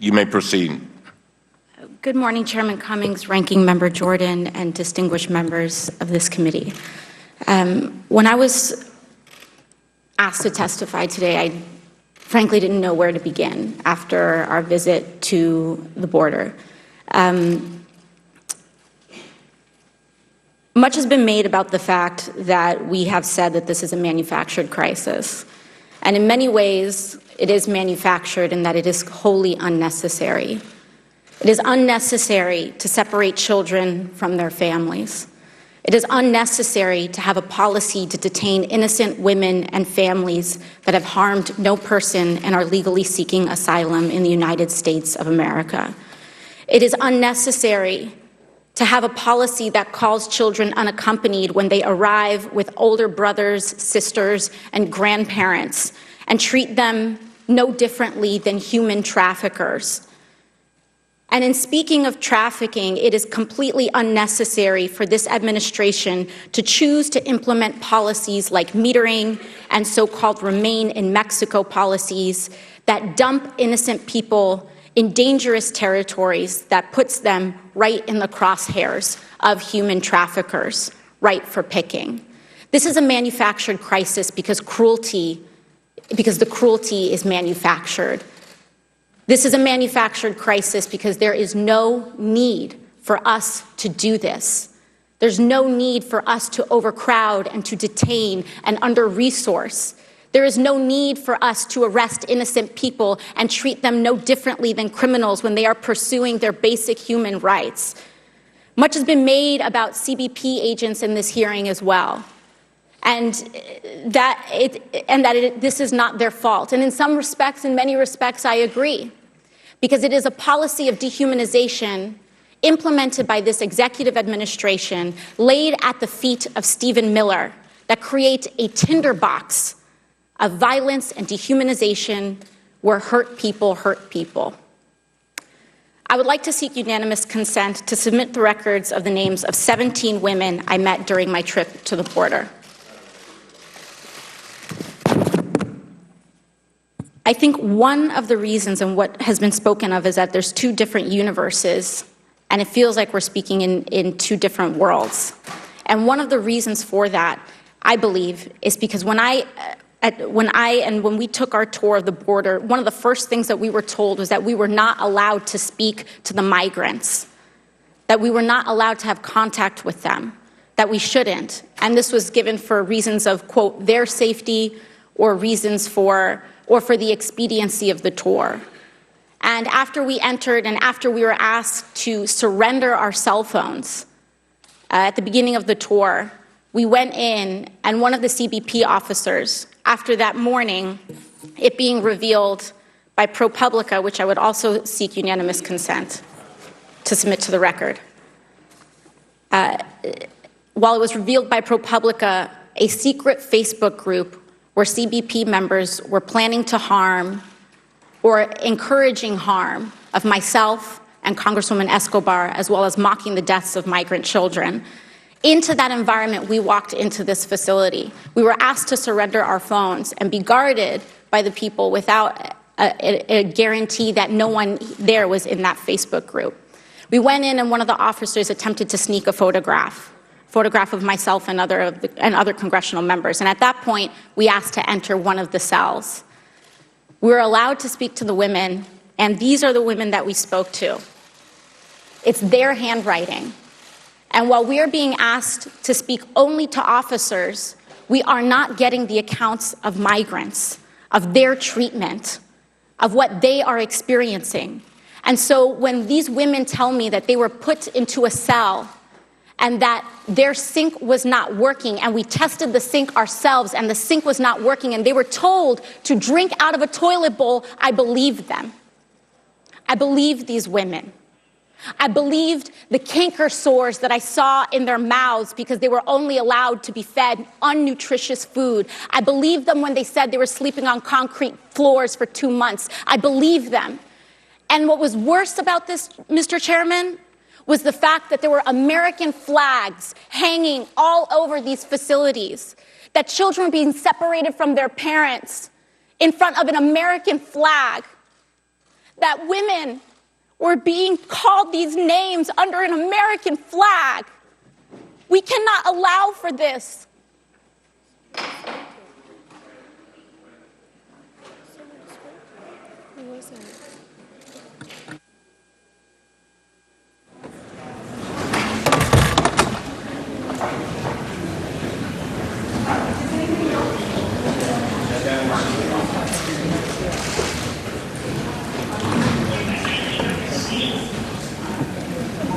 You may proceed. Good morning, Chairman Cummings, Ranking Member Jordan, and distinguished members of this committee. When I was asked to testify today, I frankly didn't know where to begin after our visit to the border. Much has been made about the fact that we have said that this is a manufactured crisis. And in many ways, it is manufactured in that it is wholly unnecessary. It is unnecessary to separate children from their families. It is unnecessary to have a policy to detain innocent women and families that have harmed no person and are legally seeking asylum in the United States of America. It is unnecessary to have a policy that calls children unaccompanied when they arrive with older brothers, sisters, and grandparents and treat them no differently than human traffickers. And in speaking of trafficking, it is completely unnecessary for this administration to choose to implement policies like metering and so-called Remain in Mexico policies that dump innocent people in dangerous territories that puts them right in the crosshairs of human traffickers, ripe for picking. This is a manufactured crisis because the cruelty is manufactured. This is a manufactured crisis because there is no need for us to do this. There's no need for us to overcrowd and to detain and under-resource. There is no need for us to arrest innocent people and treat them no differently than criminals when they are pursuing their basic human rights. Much has been made about CBP agents in this hearing as well, and this is not their fault. And in some respects, in many respects, I agree, because it is a policy of dehumanization implemented by this executive administration, laid at the feet of Stephen Miller, that create a tinderbox of violence and dehumanization where hurt people hurt people. I would like to seek unanimous consent to submit the records of the names of 17 women I met during my trip to the border. I think one of the reasons, and what has been spoken of, is that there's two different universes, and it feels like we're speaking in two different worlds. And one of the reasons for that, I believe, is because when we took our tour of the border, one of the first things that we were told was that we were not allowed to speak to the migrants, that we were not allowed to have contact with them, that we shouldn't. And this was given for reasons of, quote, their safety or for the expediency of the tour. And after we entered and after we were asked to surrender our cell phones at the beginning of the tour, we went in, and one of the CBP officers, after that morning, it being revealed by ProPublica, which I would also seek unanimous consent to submit to the record. While it was revealed by ProPublica, a secret Facebook group where CBP members were planning to harm or encouraging harm of myself and Congresswoman Escobar, as well as mocking the deaths of migrant children. Into that environment, we walked into this facility. We were asked to surrender our phones and be guarded by the people without a guarantee that no one there was in that Facebook group. We went in, and one of the officers attempted to sneak a photograph of myself and other congressional members. And at that point, we asked to enter one of the cells. We were allowed to speak to the women, and these are the women that we spoke to. It's their handwriting. And while we are being asked to speak only to officers, we are not getting the accounts of migrants, of their treatment, of what they are experiencing. And so when these women tell me that they were put into a cell and that their sink was not working, and we tested the sink ourselves and the sink was not working, and they were told to drink out of a toilet bowl, I believed them. I believed these women. I believed the canker sores that I saw in their mouths because they were only allowed to be fed unnutritious food. I believed them when they said they were sleeping on concrete floors for 2 months. I believed them. And what was worse about this, Mr. Chairman, was the fact that there were American flags hanging all over these facilities, that children were being separated from their parents in front of an American flag, that women were being called these names under an American flag. We cannot allow for this.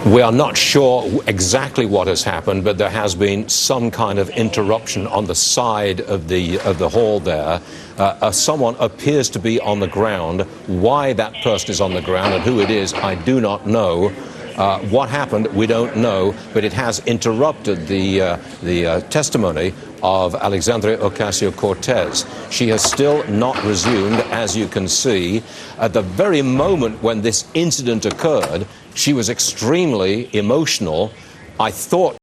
We are not sure exactly what has happened, but there has been some kind of interruption on the side of the hall there. Someone appears to be on the ground. Why that person is on the ground and who it is, I do not know. What happened, we don't know, but it has interrupted the testimony of Alexandria Ocasio-Cortez. She has still not resumed, as you can see. At the very moment when this incident occurred, she was extremely emotional. I thought